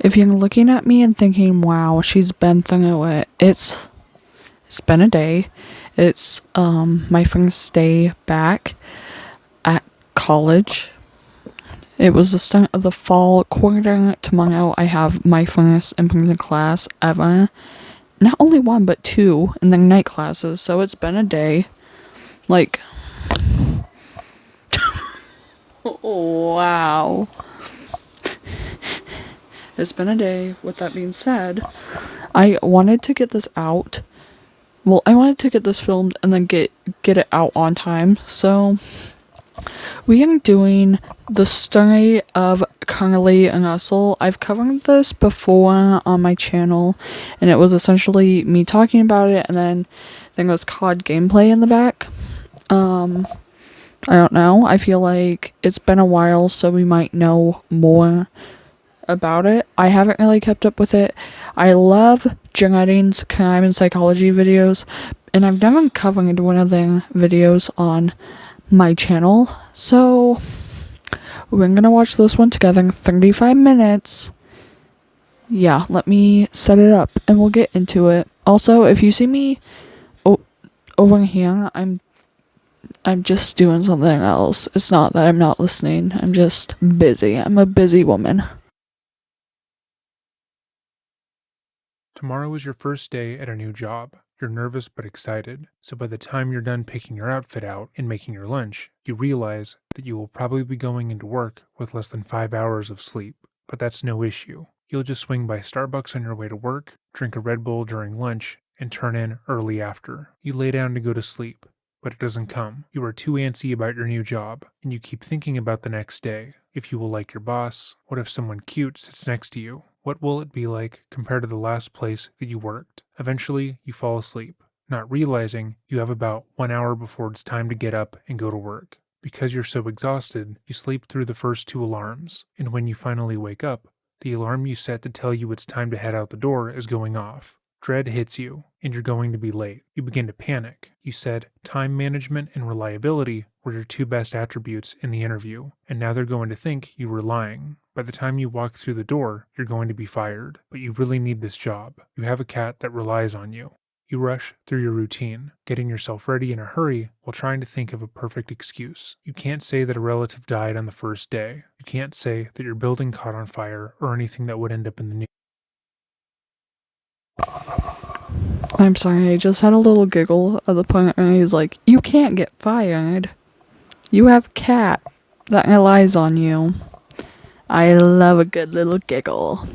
If you're looking at me and thinking, wow, she's been through it, it's been a day. It's my first day back at college. It was the start of the fall quarter. Tomorrow I have my first in-person class ever. Not only one, but two in the night classes, so it's been a day. Like, wow. It's been a day. With that being said, I wanted to get this out. Well, I wanted to get this filmed and then get it out on time. So we are doing the story of Carlee and Russell. I've covered this before on my channel, and it was essentially me talking about it, and then there was COD gameplay in the back. I don't know. I feel like it's been a while, so we might know more about it. I haven't really kept up with it. I love Janettine's crime and psychology videos, and I've never covered one of their videos on my channel, so we're gonna watch this one together in 35 minutes. Yeah, let me set it up and we'll get into it. Also, if you see me over here, I'm just doing something else. It's not that I'm not listening. I'm just busy. I'm a busy woman. Tomorrow is your first day at a new job. You're nervous but excited, so by the time you're done picking your outfit out and making your lunch, you realize that you will probably be going into work with less than 5 hours of sleep. But that's no issue. You'll just swing by Starbucks on your way to work, drink a Red Bull during lunch, and turn in early after. You lay down to go to sleep, but it doesn't come. You are too antsy about your new job, and you keep thinking about the next day. If you will like your boss, what if someone cute sits next to you? What will it be like compared to the last place that you worked? Eventually, you fall asleep, not realizing you have about 1 hour before it's time to get up and go to work. Because you're so exhausted, you sleep through the first two alarms, and when you finally wake up, the alarm you set to tell you it's time to head out the door is going off. Dread hits you, and you're going to be late. You begin to panic. You said time management and reliability were your two best attributes in the interview, and now they're going to think you were lying. By the time you walk through the door, you're going to be fired, but you really need this job. You have a cat that relies on you. You rush through your routine, getting yourself ready in a hurry while trying to think of a perfect excuse. You can't say that a relative died on the first day. You can't say that your building caught on fire or anything that would end up in the news. I'm sorry, I just had a little giggle at the point where he's like, you can't get fired. You have a cat that relies on you. I love a good little giggle.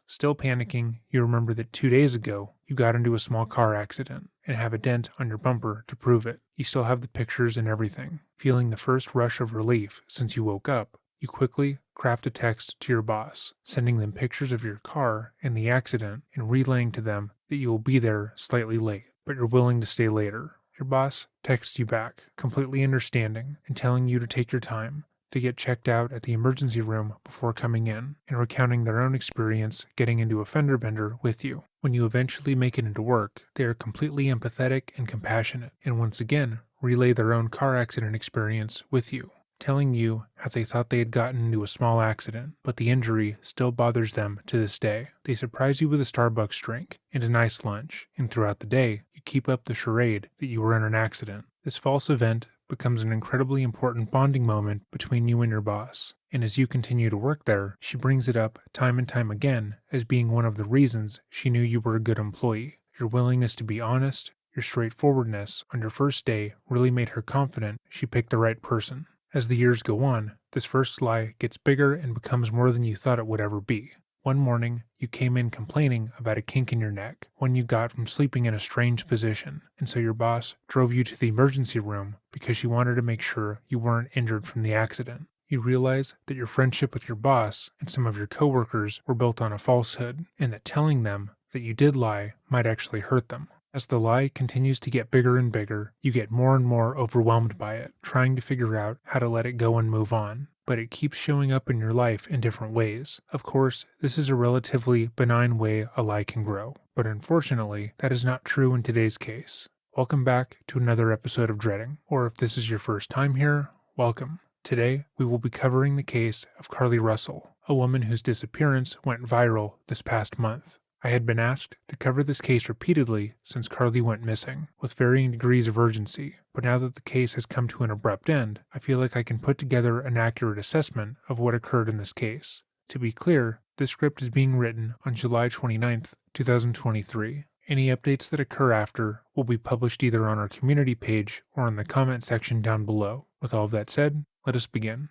Still panicking, you remember that 2 days ago, you got into a small car accident and have a dent on your bumper to prove it. You still have the pictures and everything. Feeling the first rush of relief since you woke up, you quickly craft a text to your boss, sending them pictures of your car and the accident and relaying to them that you will be there slightly late, but you're willing to stay later. Your boss texts you back, completely understanding and telling you to take your time, to get checked out at the emergency room before coming in, and recounting their own experience getting into a fender bender with you. When you eventually make it into work, they are completely empathetic and compassionate, and once again relay their own car accident experience with you, telling you how they thought they had gotten into a small accident, but the injury still bothers them to this day. They surprise you with a Starbucks drink and a nice lunch, and throughout the day, you keep up the charade that you were in an accident. This false event becomes an incredibly important bonding moment between you and your boss, and as you continue to work there, she brings it up time and time again as being one of the reasons she knew you were a good employee. Your willingness to be honest, your straightforwardness on your first day really made her confident she picked the right person. As the years go on, this first lie gets bigger and becomes more than you thought it would ever be. One morning, you came in complaining about a kink in your neck, one you got from sleeping in a strange position, and so your boss drove you to the emergency room because she wanted to make sure you weren't injured from the accident. You realize that your friendship with your boss and some of your coworkers were built on a falsehood, and that telling them that you did lie might actually hurt them. As the lie continues to get bigger and bigger, you get more and more overwhelmed by it, trying to figure out how to let it go and move on. But it keeps showing up in your life in different ways. Of course, this is a relatively benign way a lie can grow, but unfortunately, that is not true in today's case. Welcome back to another episode of Dreading, or if this is your first time here, welcome. Today, we will be covering the case of Carlee Russell, a woman whose disappearance went viral this past month. I had been asked to cover this case repeatedly since Carlee went missing, with varying degrees of urgency, but now that the case has come to an abrupt end, I feel like I can put together an accurate assessment of what occurred in this case. To be clear, this script is being written on July 29th, 2023. Any updates that occur after will be published either on our community page or in the comment section down below. With all of that said, let us begin.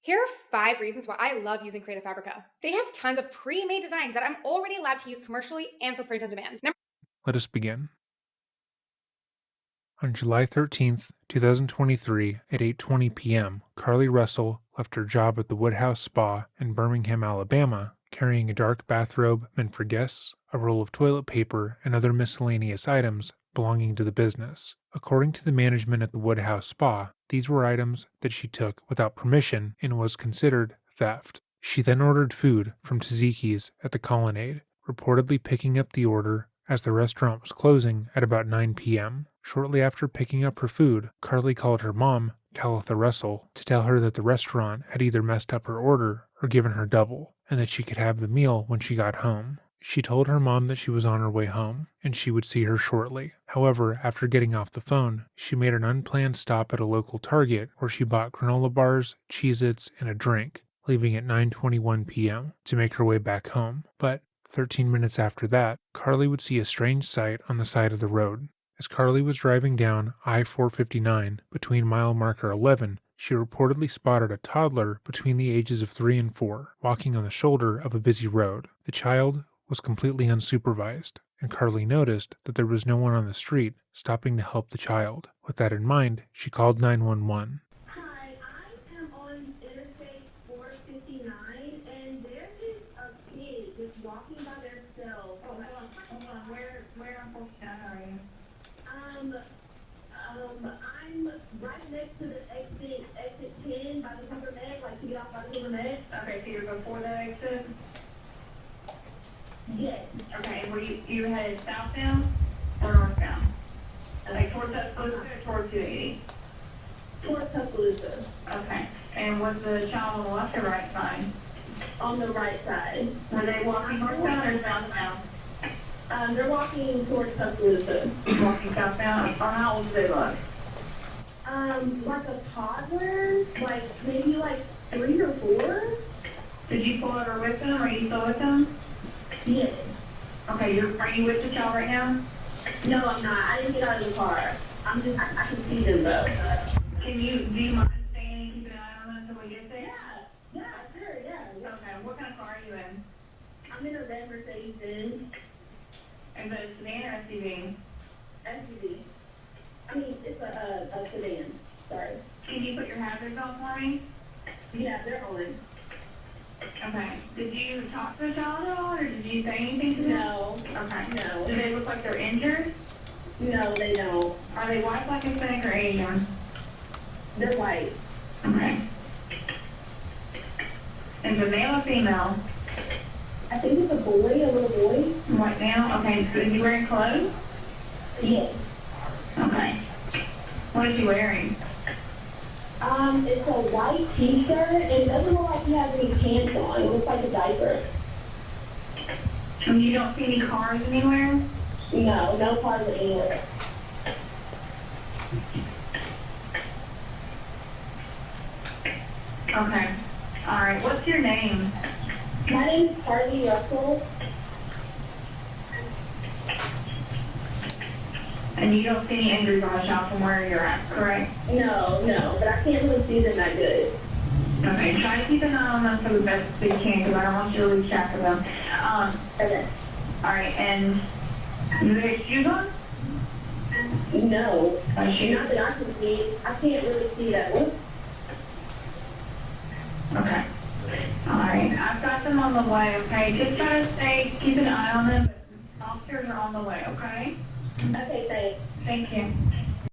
Here are 5 reasons why I love using Creative Fabrica. They have tons of pre-made designs that I'm already allowed to use commercially and for print on demand. Let us begin. On July 13th, 2023, at 8:20 p.m., Carlee Russell left her job at the Woodhouse Spa in Birmingham, Alabama, carrying a dark bathrobe meant for guests, a roll of toilet paper, and other miscellaneous items belonging to the business. According to the management at the Woodhouse Spa, these were items that she took without permission and was considered theft. She then ordered food from Taziki's at the Colonnade, reportedly picking up the order as the restaurant was closing at about 9 p.m. Shortly after picking up her food, Carlee called her mom, Talitha Russell, to tell her that the restaurant had either messed up her order or given her double, and that she could have the meal when she got home. She told her mom that she was on her way home, and she would see her shortly. However, after getting off the phone, she made an unplanned stop at a local Target where she bought granola bars, Cheez-Its, and a drink, leaving at 9:21 p.m. to make her way back home. But 13 minutes after that, Carlee would see a strange sight on the side of the road. As Carlee was driving down I-459 between mile marker 11, she reportedly spotted a toddler between the ages of 3 and 4, walking on the shoulder of a busy road. The child was completely unsupervised, and Carlee noticed that there was no one on the street stopping to help the child. With that in mind, she called 911. Hi, I am on Interstate 459, and there is a kid just walking by themselves. Oh, hold on. Where on 459 are you? I'm right next to the exit 10 by the Hoover Med, like to get off by the Hoover Med. Okay, so you're before that exit? Yes. Okay, were you headed southbound or northbound? Like towards Tuscaloosa or towards 280? Towards Tuscaloosa. Okay. And was the child on the left or right side? On the right side. Were they walking northbound or southbound? They're walking towards Tuscaloosa. Walking southbound? Or how old do they look? Like a toddler, like maybe like 3 or 4. Did you pull over with them or are you still with them? Yes. Okay, are you with the child right now? No, I'm not. I didn't get out of the car. I can see them though. Do you mind staying and keeping an eye on them until we get there? Yeah, sure, yeah. Okay, what kind of car are you in? I'm in a red Mercedes-Benz. Is it a sedan or SUV? SUV. I mean, it's a sedan. Sorry. Can you put your hazards on for me? Yeah, they're on. Okay. Did you talk to the child at all, or did you say anything to them? No. Okay. No. Do they look like they're injured? No, they don't. Are they white, black, Hispanic, or Asian? They're white. Okay. Is it male or female? I think it's a boy, a little boy. White male? Okay. So is he wearing clothes? Yes. Okay. What is he wearing? It's a white t-shirt, and it doesn't look like he has any pants on. It looks like a diaper. And you don't see any cars anywhere? No, no cars anywhere. Okay. All right. What's your name? My name is Carlee Russell. And you don't see any injuries on the child from where you're at, correct? No, but I can't really see them that good. Okay, try to keep an eye on them for the best that you can, because I don't want you to lose track of them. Okay. All right, and do they have shoes on? No. Shoes? Not that I can see. I can't really see that one. Okay. All right, I've got them on the way, okay? Just try to keep an eye on them. Officers are on the way, okay? Okay, thanks. Thank you.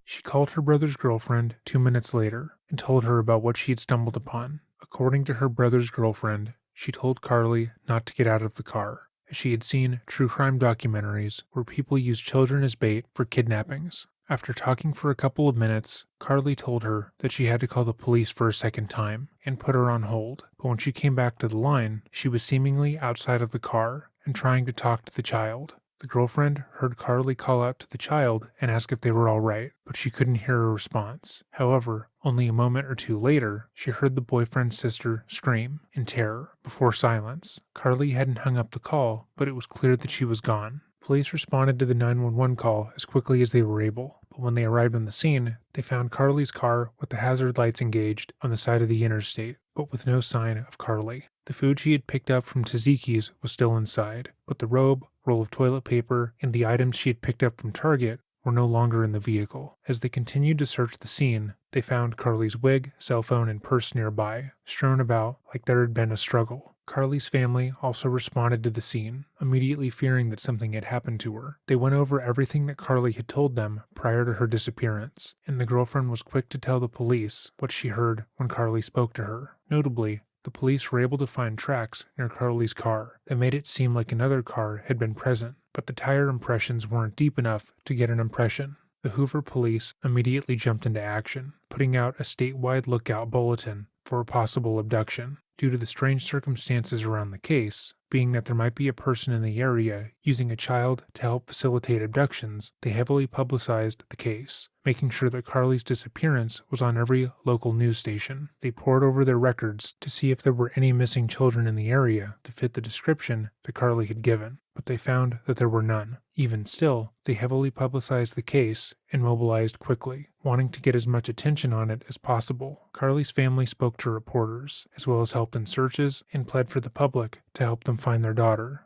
She called her brother's girlfriend 2 minutes later and told her about what she had stumbled upon. According to her brother's girlfriend, she told Carlee not to get out of the car, as she had seen true crime documentaries where people use children as bait for kidnappings. After talking for a couple of minutes, Carlee told her that she had to call the police for a second time and put her on hold, but when she came back to the line, she was seemingly outside of the car and trying to talk to the child. The girlfriend heard Carlee call out to the child and ask if they were all right, but she couldn't hear a response. However, only a moment or two later, she heard the boyfriend's sister scream in terror before silence. Carlee hadn't hung up the call, but it was clear that she was gone. Police responded to the 911 call as quickly as they were able, but when they arrived on the scene, they found Carlee's car with the hazard lights engaged on the side of the interstate, but with no sign of Carlee. The food she had picked up from Tzatziki's was still inside, but the robe, roll of toilet paper, and the items she had picked up from Target were no longer in the vehicle. As they continued to search the scene, they found Carlee's wig, cell phone, and purse nearby, strewn about like there had been a struggle. Carlee's family also responded to the scene, immediately fearing that something had happened to her. They went over everything that Carlee had told them prior to her disappearance, and the girlfriend was quick to tell the police what she heard when Carlee spoke to her. Notably, the police were able to find tracks near Carlee's car that made it seem like another car had been present, but the tire impressions weren't deep enough to get an impression. The Hoover police immediately jumped into action, putting out a statewide lookout bulletin for a possible abduction. Due to the strange circumstances around the case, being that there might be a person in the area using a child to help facilitate abductions, they heavily publicized the case, making sure that Carlee's disappearance was on every local news station. They pored over their records to see if there were any missing children in the area to fit the description that Carlee had given, but they found that there were none. Even still, they heavily publicized the case and mobilized quickly, wanting to get as much attention on it as possible. Carlee's family spoke to reporters, as well as helped in searches and pled for the public to help them find their daughter.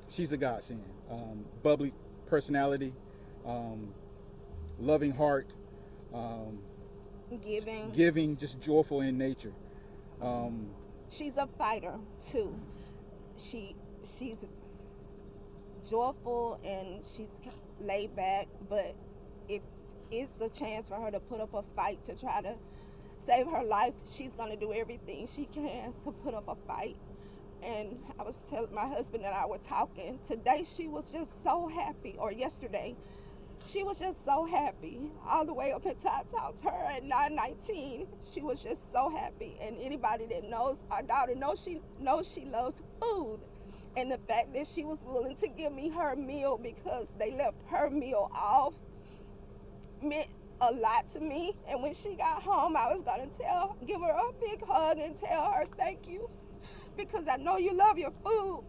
She's a godsend. Bubbly personality, loving heart, giving, just joyful in nature. She's a fighter too. She's joyful and she's laid back, but if it's a chance for her to put up a fight to try to save her life, she's gonna do everything she can to put up a fight. And I was telling my husband and I were talking today. She was just so happy, or yesterday she was just so happy all the way up until I talked to her at 9:19. She was just so happy, and anybody that knows our daughter knows she loves food. And the fact that she was willing to give me her meal because they left her meal off meant a lot to me. And when she got home, I was gonna give her a big hug and tell her thank you, because I know you love your food.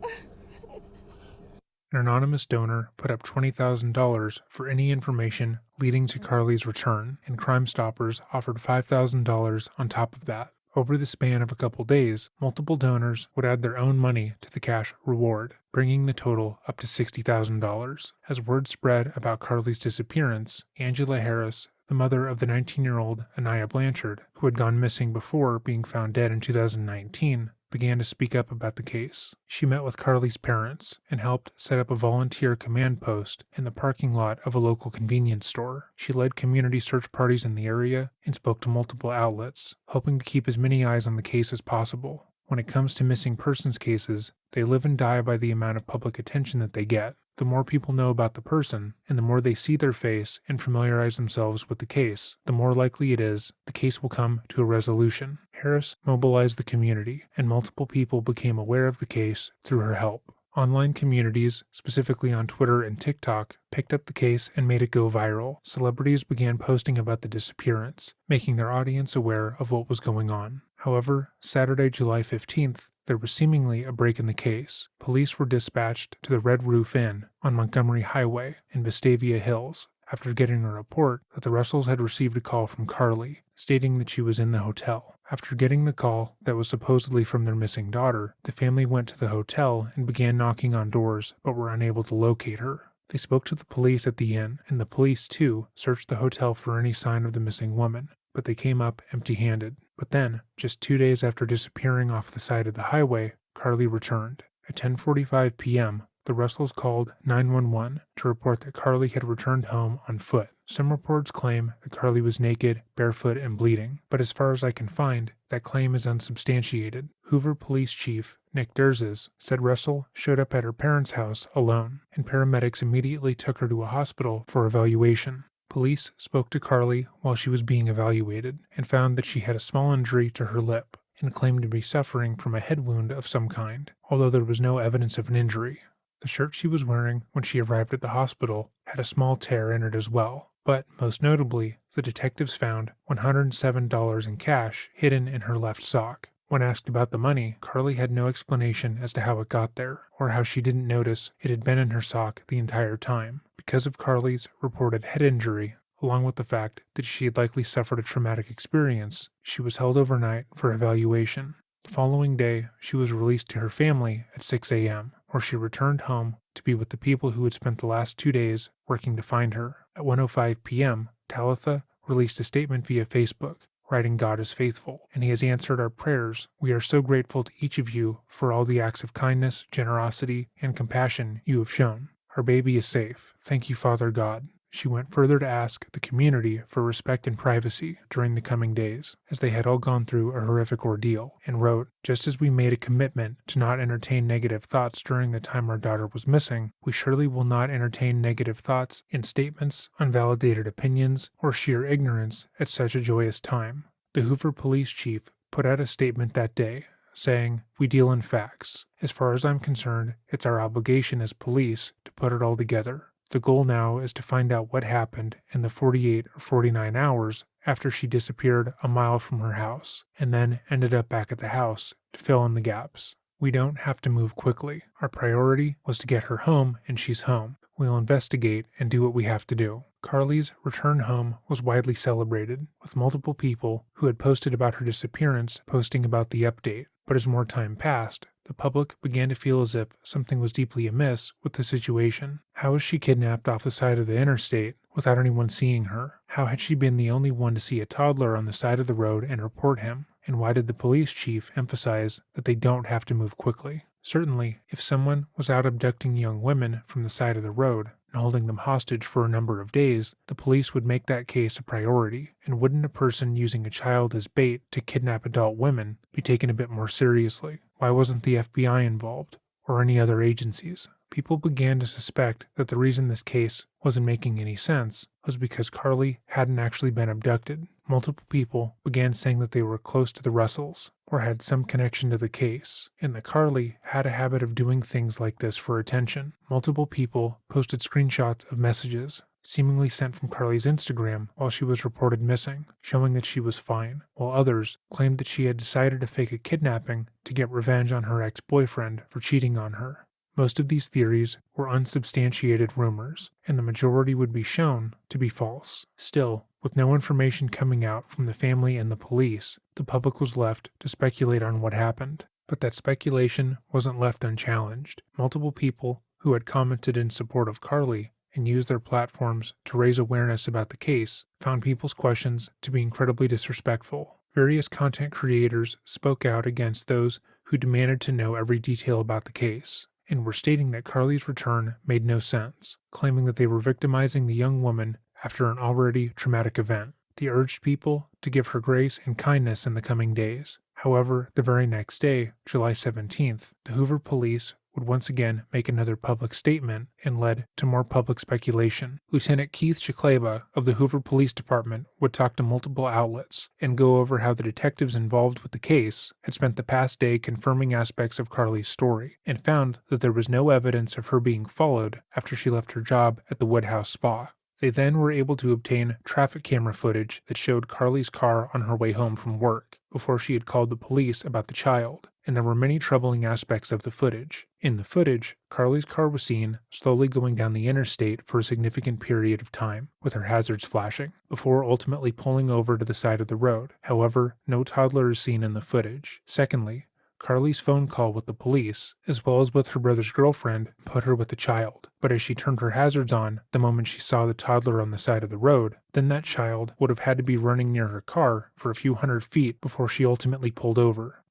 An anonymous donor put up $20,000 for any information leading to Carlee's return, and Crime Stoppers offered $5,000 on top of that. Over the span of a couple days, multiple donors would add their own money to the cash reward, bringing the total up to $60,000. As word spread about Carlee's disappearance, Angela Harris, the mother of the 19-year-old Anaya Blanchard, who had gone missing before being found dead in 2019, began to speak up about the case. She met with Carlee's parents and helped set up a volunteer command post in the parking lot of a local convenience store. She led community search parties in the area and spoke to multiple outlets, hoping to keep as many eyes on the case as possible. When it comes to missing persons cases, they live and die by the amount of public attention that they get. The more people know about the person, and the more they see their face and familiarize themselves with the case, the more likely it is the case will come to a resolution. Harris mobilized the community, and multiple people became aware of the case through her help. Online communities, specifically on Twitter and TikTok, picked up the case and made it go viral. Celebrities began posting about the disappearance, making their audience aware of what was going on. However, Saturday, July 15th, there was seemingly a break in the case. Police were dispatched to the Red Roof Inn on Montgomery Highway in Vestavia Hills after getting a report that the Russells had received a call from Carlee, stating that she was in the hotel. After getting the call that was supposedly from their missing daughter, the family went to the hotel and began knocking on doors, but were unable to locate her. They spoke to the police at the inn, and the police, too, searched the hotel for any sign of the missing woman, but they came up empty-handed. But then, just 2 days after disappearing off the side of the highway, Carlee returned. At 10:45 p.m., the Russells called 911 to report that Carlee had returned home on foot. Some reports claim that Carlee was naked, barefoot, and bleeding, but as far as I can find, that claim is unsubstantiated. Hoover Police Chief Nick Derzes said Russell showed up at her parents' house alone, and paramedics immediately took her to a hospital for evaluation. Police spoke to Carlee while she was being evaluated and found that she had a small injury to her lip and claimed to be suffering from a head wound of some kind, although there was no evidence of an injury. The shirt she was wearing when she arrived at the hospital had a small tear in it as well, but most notably, the detectives found $107 in cash hidden in her left sock. When asked about the money, Carlee had no explanation as to how it got there, or how she didn't notice it had been in her sock the entire time. Because of Carlee's reported head injury, along with the fact that she had likely suffered a traumatic experience, she was held overnight for evaluation. The following day, she was released to her family at 6 a.m., where she returned home to be with the people who had spent the last 2 days working to find her. At 1:05 p.m., Talitha released a statement via Facebook, writing, "God is faithful, and He has answered our prayers. We are so grateful to each of you for all the acts of kindness, generosity, and compassion you have shown. Our baby is safe. Thank you, Father God." She went further to ask the community for respect and privacy during the coming days, as they had all gone through a horrific ordeal, and wrote, "Just as we made a commitment to not entertain negative thoughts during the time our daughter was missing, we surely will not entertain negative thoughts in statements, unvalidated opinions, or sheer ignorance at such a joyous time." The Hoover Police Chief put out a statement that day, saying, "We deal in facts. As far as I'm concerned, it's our obligation as police to put it all together. The goal now is to find out what happened in the 48 or 49 hours after she disappeared a mile from her house, and then ended up back at the house to fill in the gaps. We don't have to move quickly. Our priority was to get her home, and she's home. We'll investigate and do what we have to do." Carlee's return home was widely celebrated, with multiple people who had posted about her disappearance posting about the update. But as more time passed, the public began to feel as if something was deeply amiss with the situation. How was she kidnapped off the side of the interstate without anyone seeing her? How had she been the only one to see a toddler on the side of the road and report him? And why did the police chief emphasize that they don't have to move quickly? Certainly, if someone was out abducting young women from the side of the road and holding them hostage for a number of days, the police would make that case a priority, and wouldn't a person using a child as bait to kidnap adult women be taken a bit more seriously? Why wasn't the FBI involved, or any other agencies? People began to suspect that the reason this case wasn't making any sense was because Carlee hadn't actually been abducted. Multiple people began saying that they were close to the Russells, or had some connection to the case, and that Carlee had a habit of doing things like this for attention. Multiple people posted screenshots of messages seemingly sent from Carlee's Instagram while she was reported missing, showing that she was fine, while others claimed that she had decided to fake a kidnapping to get revenge on her ex-boyfriend for cheating on her. Most of these theories were unsubstantiated rumors, and the majority would be shown to be false. Still, with no information coming out from the family and the police, the public was left to speculate on what happened. But that speculation wasn't left unchallenged. Multiple people who had commented in support of Carlee and used their platforms to raise awareness about the case found people's questions to be incredibly disrespectful. Various content creators spoke out against those who demanded to know every detail about the case, and were stating that Carlee's return made no sense, claiming that they were victimizing the young woman after an already traumatic event. They urged people to give her grace and kindness in the coming days. However, the very next day, July 17th, the Hoover police would once again make another public statement and led to more public speculation. Lieutenant Keith Chicleba of the Hoover Police Department would talk to multiple outlets and go over how the detectives involved with the case had spent the past day confirming aspects of Carlee's story, and found that there was no evidence of her being followed after she left her job at the Woodhouse Spa. They then were able to obtain traffic camera footage that showed Carlee's car on her way home from work, before she had called the police about the child, and there were many troubling aspects of the footage. In the footage, Carlee's car was seen slowly going down the interstate for a significant period of time, with her hazards flashing, before ultimately pulling over to the side of the road. However, no toddler is seen in the footage. Secondly, Carlee's phone call with the police, as well as with her brother's girlfriend, put her with the child. But as she turned her hazards on the moment she saw the toddler on the side of the road, then that child would have had to be running near her car for a few hundred feet before she ultimately pulled over.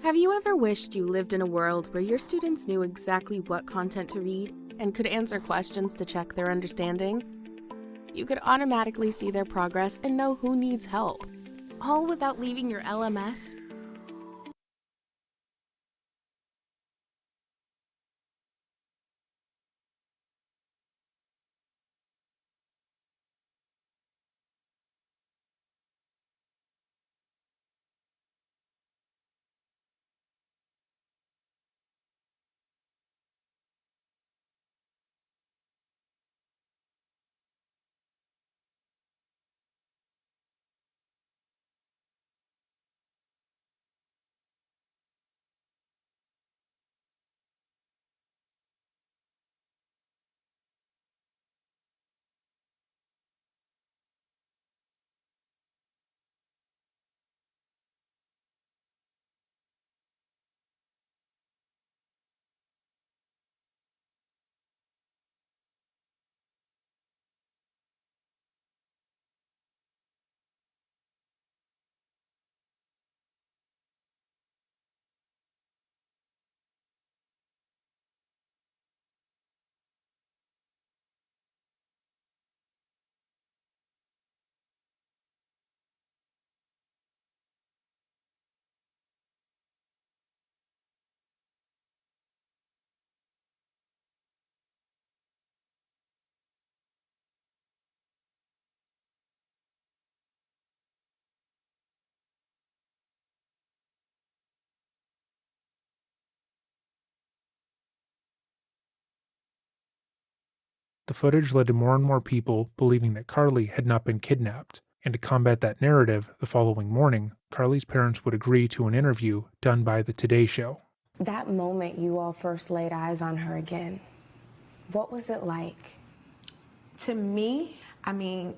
Have you ever wished you lived in a world where your students knew exactly what content to read and could answer questions to check their understanding? You could automatically see their progress and know who needs help, all without leaving your LMS? The footage led to more and more people believing that Carlee had not been kidnapped, and to combat that narrative, the following morning, Carlee's parents would agree to an interview done by The Today Show. That moment you all first laid eyes on her again, what was it like? To me, I mean,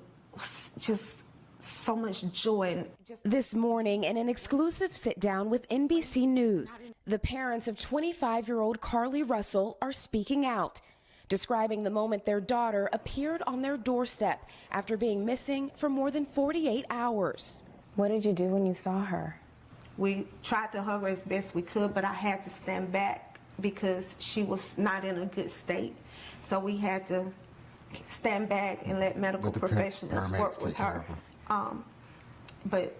just so much joy. This morning, in an exclusive sit-down with NBC News, the parents of 25-year-old Carlee Russell are speaking out, describing the moment their daughter appeared on their doorstep after being missing for more than 48 hours. What did you do when you saw her? We tried to hug her as best we could, but I had to stand back because she was not in a good state. So we had to stand back and let medical professionals work with her. But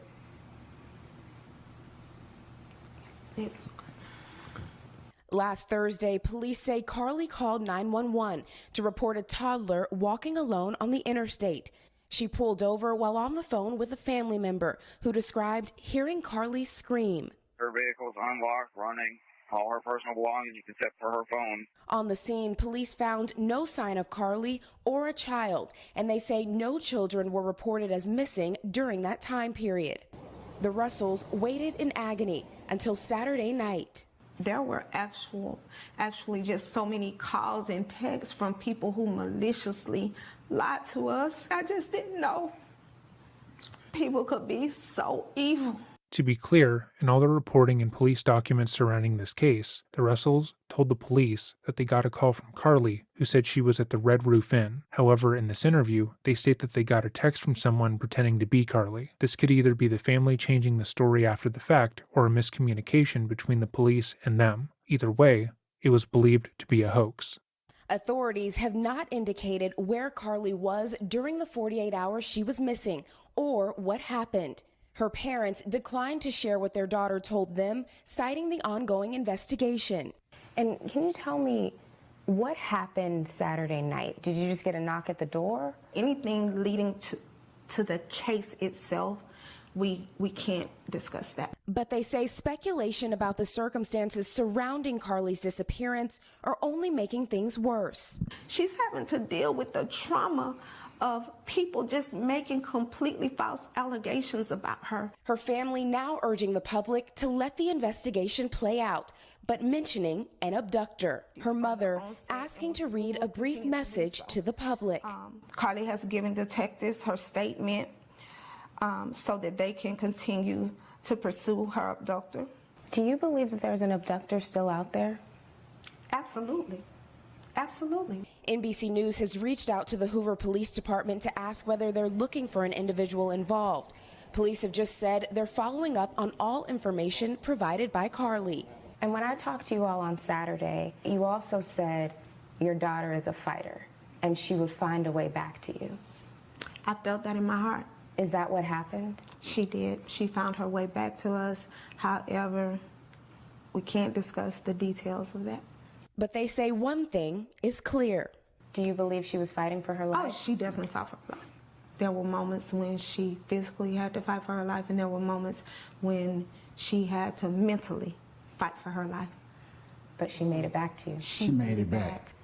it's okay. Last Thursday, police say Carlee called 911 to report a toddler walking alone on the interstate. She pulled over while on the phone with a family member who described hearing Carlee scream. Her vehicle's unlocked, running, all her personal belongings except for her phone. On the scene, police found no sign of Carlee or a child, and they say no children were reported as missing during that time period. The Russells waited in agony until Saturday night. There were actually just so many calls and texts from people who maliciously lied to us. I just didn't know people could be so evil. To be clear, in all the reporting and police documents surrounding this case, the Russells told the police that they got a call from Carlee, who said she was at the Red Roof Inn. However, in this interview, they state that they got a text from someone pretending to be Carlee. This could either be the family changing the story after the fact, or a miscommunication between the police and them. Either way, it was believed to be a hoax. Authorities have not indicated where Carlee was during the 48 hours she was missing or what happened. Her parents declined to share what their daughter told them, citing the ongoing investigation. And can you tell me what happened Saturday night? Did you just get a knock at the door? Anything leading to the case itself, we can't discuss that. But they say speculation about the circumstances surrounding Carlee's disappearance are only making things worse. She's having to deal with the trauma of people just making completely false allegations about her. Her family now urging the public to let the investigation play out, but mentioning an abductor. Her mother asking to read a brief message to the public. Carlee has given detectives her statement so that they can continue to pursue her abductor. Do you believe that there's an abductor still out there? Absolutely. Absolutely. NBC News has reached out to the Hoover Police Department to ask whether they're looking for an individual involved. Police have just said they're following up on all information provided by Carlee. And when I talked to you all on Saturday, you also said your daughter is a fighter and she would find a way back to you. I felt that in my heart. Is that what happened? She did. She found her way back to us. However, we can't discuss the details of that. But they say one thing is clear. Do you believe she was fighting for her life? Oh, she definitely fought for her life. There were moments when she physically had to fight for her life, and there were moments when she had to mentally fight for her life. But she made it back to you. She made it back.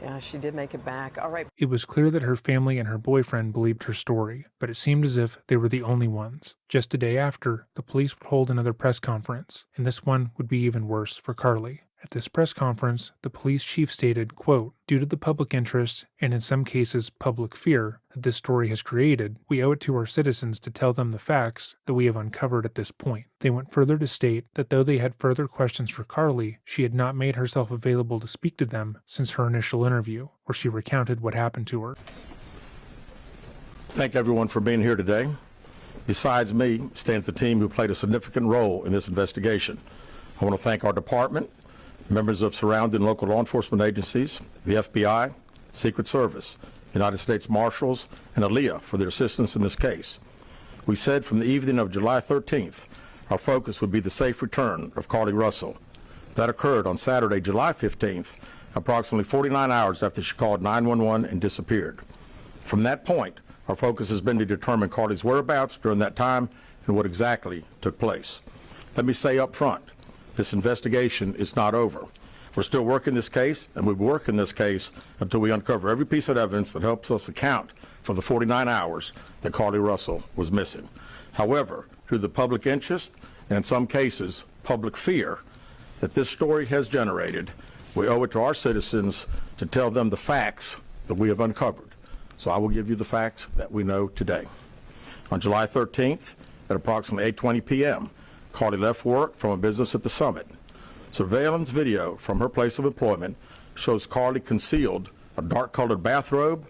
Yeah, she did make it back. All right. It was clear that her family and her boyfriend believed her story, but it seemed as if they were the only ones. Just a day after, the police would hold another press conference, and this one would be even worse for Carlee. At this press conference, the police chief stated, quote, "Due to the public interest, and in some cases public fear, that this story has created, we owe it to our citizens to tell them the facts that we have uncovered at this point." They went further to state that though they had further questions for Carlee, she had not made herself available to speak to them since her initial interview, where she recounted what happened to her. Thank everyone for being here today. Besides me stands the team who played a significant role in this investigation. I want to thank our department, members of surrounding local law enforcement agencies, the FBI, Secret Service, United States Marshals, and ALEA for their assistance in this case. We said from the evening of July 13th, our focus would be the safe return of Carlee Russell. That occurred on Saturday, July 15th, approximately 49 hours after she called 911 and disappeared. From that point, our focus has been to determine Carlee's whereabouts during that time and what exactly took place. Let me say up front, this investigation is not over. We're still working this case, and we'll be working this case until we uncover every piece of evidence that helps us account for the 49 hours that Carlee Russell was missing. However, through the public interest, and in some cases, public fear that this story has generated, we owe it to our citizens to tell them the facts that we have uncovered. So I will give you the facts that we know today. On July 13th, at approximately 8:20 p.m., Carlee left work from a business at the Summit. Surveillance video from her place of employment shows Carlee concealed a dark-colored bathrobe,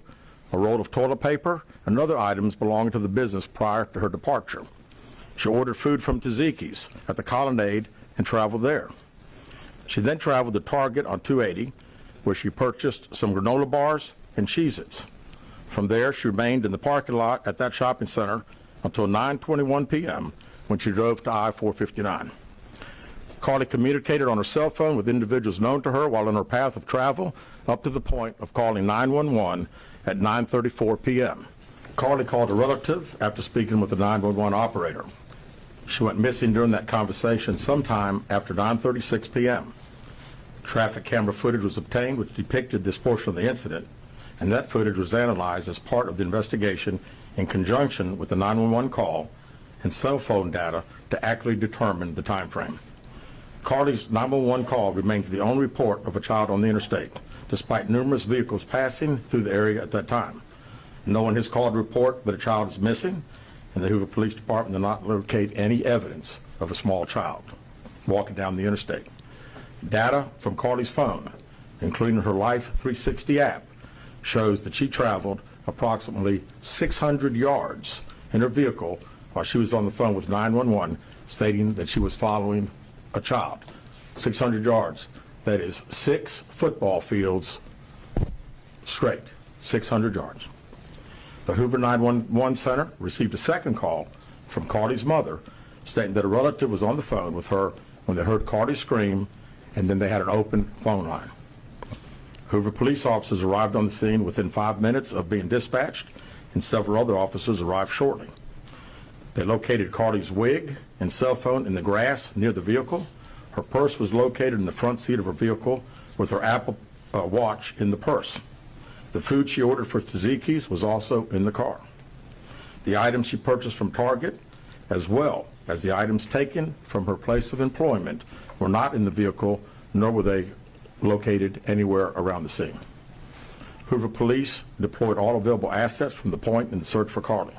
a roll of toilet paper, and other items belonging to the business prior to her departure. She ordered food from Tzatziki's at the Colonnade and traveled there. She then traveled to Target on 280, where she purchased some granola bars and Cheez-Its. From there, she remained in the parking lot at that shopping center until 9:21 p.m., when she drove to I-459. Carlee communicated on her cell phone with individuals known to her while on her path of travel up to the point of calling 911 at 9:34 p.m. Carlee called a relative after speaking with the 911 operator. She went missing during that conversation sometime after 9:36 p.m. Traffic camera footage was obtained which depicted this portion of the incident, and that footage was analyzed as part of the investigation in conjunction with the 911 call and cell phone data to accurately determine the time frame. Carlee's 911 call remains the only report of a child on the interstate, despite numerous vehicles passing through the area at that time. No one has called to report that a child is missing, and the Hoover Police Department did not locate any evidence of a small child walking down the interstate. Data from Carlee's phone, including her Life 360 app, shows that she traveled approximately 600 yards in her vehicle while she was on the phone with 911, stating that she was following a child. 600 yards. That is 6 football fields straight. 600 yards. The Hoover 911 Center received a second call from Carlee's mother, stating that a relative was on the phone with her when they heard Carlee scream, and then they had an open phone line. Hoover police officers arrived on the scene within 5 minutes of being dispatched, and several other officers arrived shortly. They located Carlee's wig and cell phone in the grass near the vehicle. Her purse was located in the front seat of her vehicle with her Apple Watch in the purse. The food she ordered for Tzatziki's was also in the car. The items she purchased from Target, as well as the items taken from her place of employment, were not in the vehicle, nor were they located anywhere around the scene. Hoover Police deployed all available assets from the point in the search for Carlee.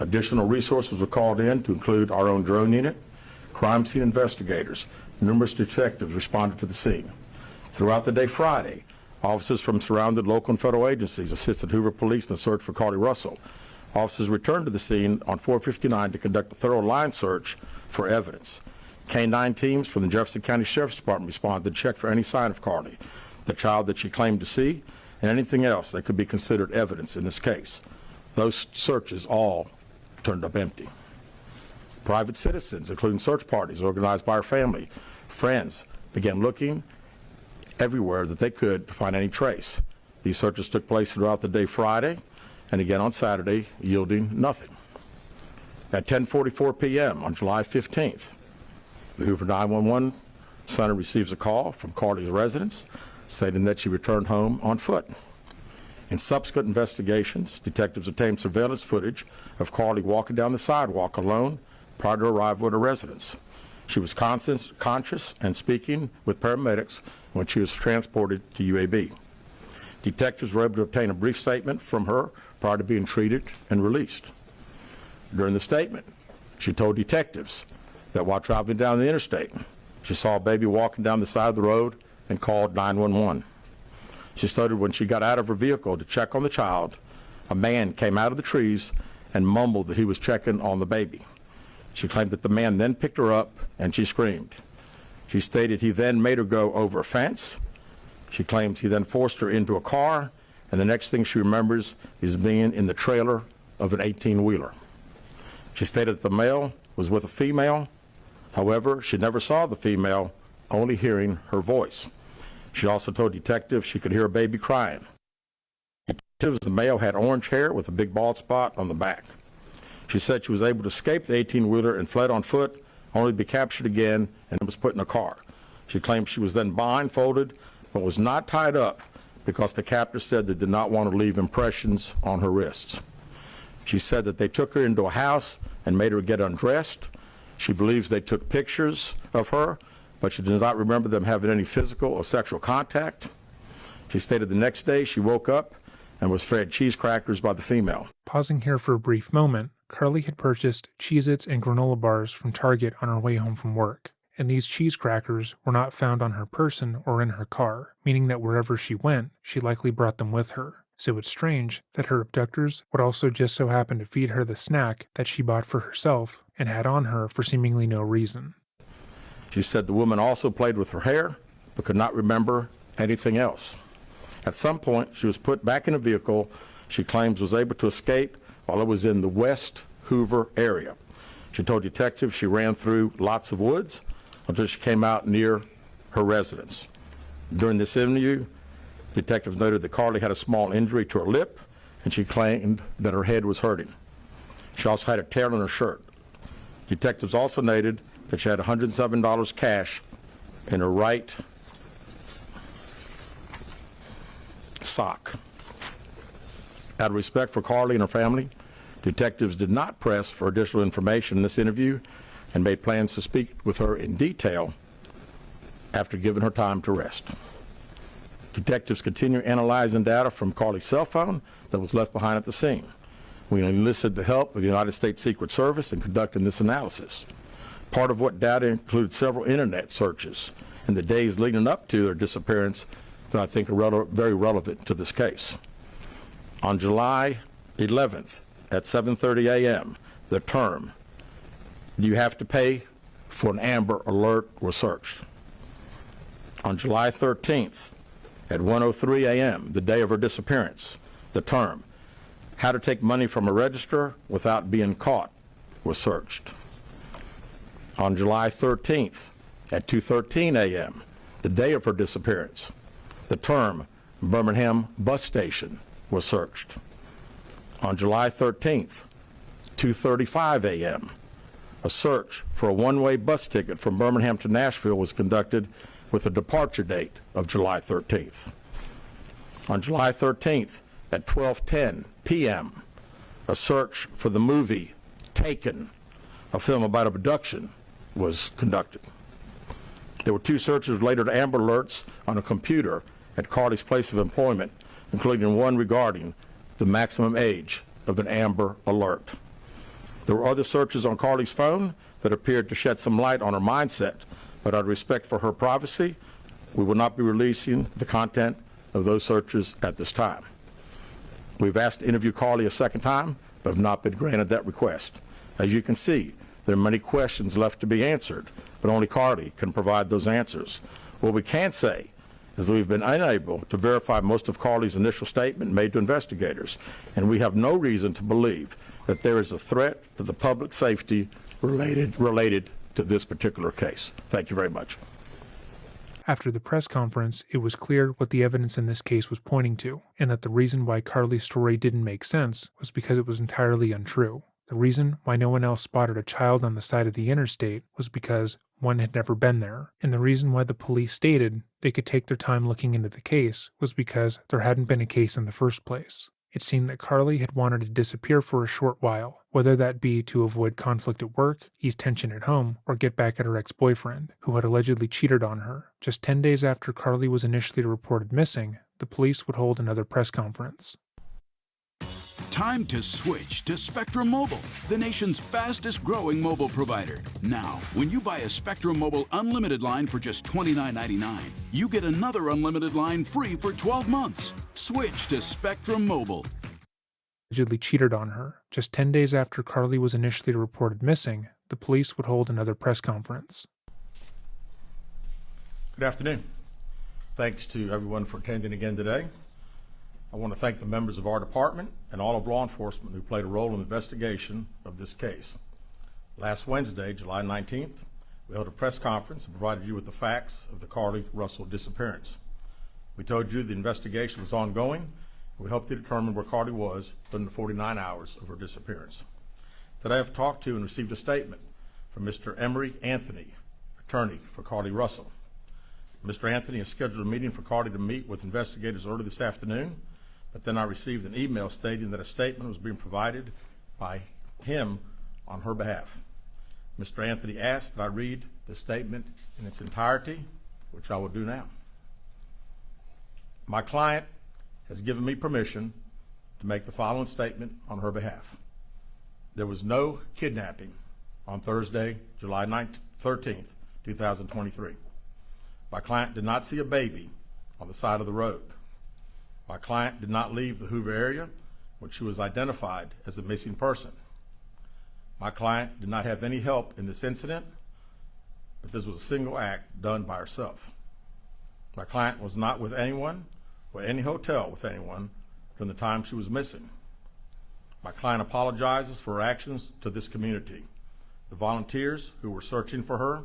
Additional resources were called in to include our own drone unit, crime scene investigators. Numerous detectives responded to the scene. Throughout the day Friday, officers from surrounding local and federal agencies assisted Hoover Police in the search for Carlee Russell. Officers returned to the scene on 459 to conduct a thorough line search for evidence. K-9 teams from the Jefferson County Sheriff's Department responded to check for any sign of Carlee, the child that she claimed to see, and anything else that could be considered evidence in this case. Those searches all turned up empty. Private citizens, including search parties organized by her family, friends, began looking everywhere that they could to find any trace. These searches took place throughout the day Friday and again on Saturday, yielding nothing. At 10:44 p.m. on July 15th, the Hoover 911 center receives a call from Carlee's residence stating that she returned home on foot. In subsequent investigations, detectives obtained surveillance footage of Carlee walking down the sidewalk alone prior to arrival at her residence. She was conscious and speaking with paramedics when she was transported to UAB. Detectives were able to obtain a brief statement from her prior to being treated and released. During the statement, she told detectives that while traveling down the interstate, she saw a baby walking down the side of the road and called 911. She stated when she got out of her vehicle to check on the child, a man came out of the trees and mumbled that he was checking on the baby. She claimed that the man then picked her up and she screamed. She stated he then made her go over a fence. She claims he then forced her into a car, and the next thing she remembers is being in the trailer of an 18-wheeler. She stated that the male was with a female. However, she never saw the female, only hearing her voice. She also told detectives she could hear a baby crying. Detectives, the male had orange hair with a big bald spot on the back. She said she was able to escape the 18-wheeler and fled on foot, only to be captured again and was put in a car. She claimed she was then blindfolded, but was not tied up because the captor said they did not want to leave impressions on her wrists. She said that they took her into a house and made her get undressed. She believes they took pictures of her, but she does not remember them having any physical or sexual contact. She stated the next day she woke up and was fed cheese crackers by the female. Pausing here for a brief moment, Carlee had purchased Cheez-Its and granola bars from Target on her way home from work, and these cheese crackers were not found on her person or in her car, meaning that wherever she went, she likely brought them with her. So it's strange that her abductors would also just so happen to feed her the snack that she bought for herself and had on her for seemingly no reason. She said the woman also played with her hair, but could not remember anything else. At some point, she was put back in a vehicle she claims was able to escape while it was in the West Hoover area. She told detectives she ran through lots of woods until she came out near her residence. During this interview, detectives noted that Carlee had a small injury to her lip, and she claimed that her head was hurting. She also had a tear on her shirt. Detectives also noted that she had $107 cash in her right sock. Out of respect for Carlee and her family, detectives did not press for additional information in this interview and made plans to speak with her in detail after giving her time to rest. Detectives continue analyzing data from Carlee's cell phone that was left behind at the scene. We enlisted the help of the United States Secret Service in conducting this analysis. Part of what data included several internet searches in the days leading up to their disappearance that I think are very relevant to this case. On July 11th at 7:30 a.m., the term, "Do you have to pay for an Amber Alert?" was searched. On July 13th at 1:03 a.m., the day of her disappearance, the term, "How to take money from a register without being caught," was searched. On July 13th at 2:13 a.m., the day of her disappearance, the term Birmingham bus station was searched. On July 13th, 2:35 a.m., a search for a one-way bus ticket from Birmingham to Nashville was conducted with a departure date of July 13th. On July 13th at 12:10 p.m., a search for the movie Taken, a film about abduction, was conducted. There were two searches related to Amber Alerts on a computer at Carlee's place of employment, including one regarding the maximum age of an Amber Alert. There were other searches on Carlee's phone that appeared to shed some light on her mindset, but out of respect for her privacy, we will not be releasing the content of those searches at this time. We've asked to interview Carlee a second time, but have not been granted that request. As you can see, there are many questions left to be answered, but only Carlee can provide those answers. What we can say is that we've been unable to verify most of Carlee's initial statement made to investigators, and we have no reason to believe that there is a threat to the public safety related to this particular case. Thank you very much. After the press conference, it was clear what the evidence in this case was pointing to, and that the reason why Carlee's story didn't make sense was because it was entirely untrue. The reason why no one else spotted a child on the side of the interstate was because one had never been there, and the reason why the police stated they could take their time looking into the case was because there hadn't been a case in the first place. It seemed that Carlee had wanted to disappear for a short while, whether that be to avoid conflict at work, ease tension at home, or get back at her ex-boyfriend, who had allegedly cheated on her. Just 10 days after Carlee was initially reported missing, the police would hold another press conference. Time to switch to Spectrum Mobile, the nation's fastest growing mobile provider. Now, when you buy a Spectrum Mobile unlimited line for just $29.99, you get another unlimited line free for 12 months. Switch to Spectrum Mobile. Allegedly cheated on her. Just 10 days after Carlee was initially reported missing, the police would hold another press conference. Good afternoon. Thanks to everyone for attending again today. I want to thank the members of our department and all of law enforcement who played a role in the investigation of this case. Last Wednesday, July 19th, we held a press conference and provided you with the facts of the Carlee Russell disappearance. We told you the investigation was ongoing, and we helped you determine where Carlee was during the 49 hours of her disappearance. Today I've talked to and received a statement from Mr. Emery Anthony, attorney for Carlee Russell. Mr. Anthony has scheduled a meeting for Carlee to meet with investigators early this afternoon, but then I received an email stating that a statement was being provided by him on her behalf. Mr. Anthony asked that I read the statement in its entirety, which I will do now. My client has given me permission to make the following statement on her behalf. There was no kidnapping on Thursday, July 13th, 2023. My client did not see a baby on the side of the road. My client did not leave the Hoover area when she was identified as a missing person. My client did not have any help in this incident, but this was a single act done by herself. My client was not with anyone or any hotel with anyone during the time she was missing. My client apologizes for her actions to this community, the volunteers who were searching for her,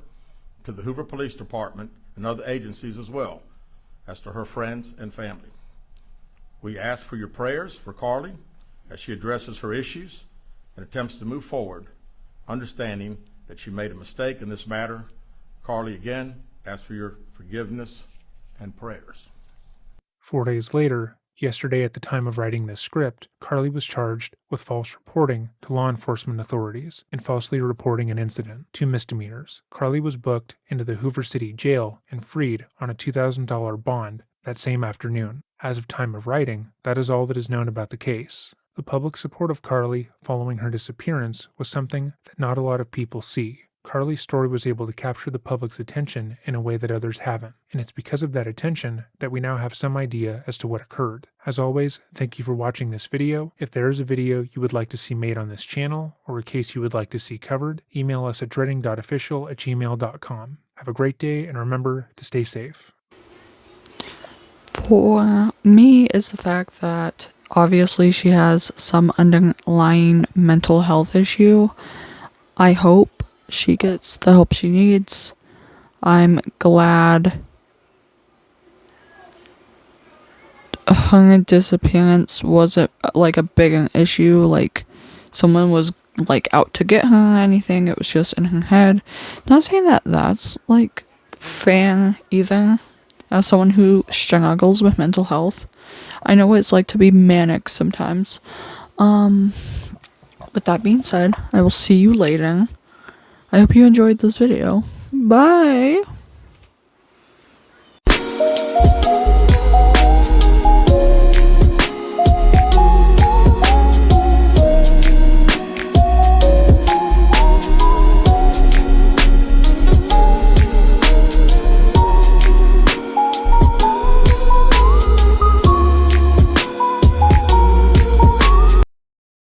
to the Hoover Police Department and other agencies as well, as to her friends and family. We ask for your prayers for Carlee as she addresses her issues and attempts to move forward, understanding that she made a mistake in this matter. Carlee, again, asks for your forgiveness and prayers. 4 days later, yesterday at the time of writing this script, Carlee was charged with false reporting to law enforcement authorities and falsely reporting an incident, 2 misdemeanors. Carlee was booked into the Hoover City Jail and freed on a $2,000 bond that same afternoon. As of time of writing, that is all that is known about the case. The public support of Carlee following her disappearance was something that not a lot of people see. Carlee's story was able to capture the public's attention in a way that others haven't, and it's because of that attention that we now have some idea as to what occurred. As always, thank you for watching this video. If there is a video you would like to see made on this channel, or a case you would like to see covered, email us at dreading.official@gmail.com. Have a great day, and remember to stay safe. For me, is the fact that obviously she has some underlying mental health issue. I hope she gets the help she needs. I'm glad her disappearance wasn't like a big issue, like someone was like out to get her or anything. It was just in her head. Not saying that that's like fair either. As someone who struggles with mental health, I know what it's like to be manic sometimes. With that being said, I will see you later. I hope you enjoyed this video. Bye!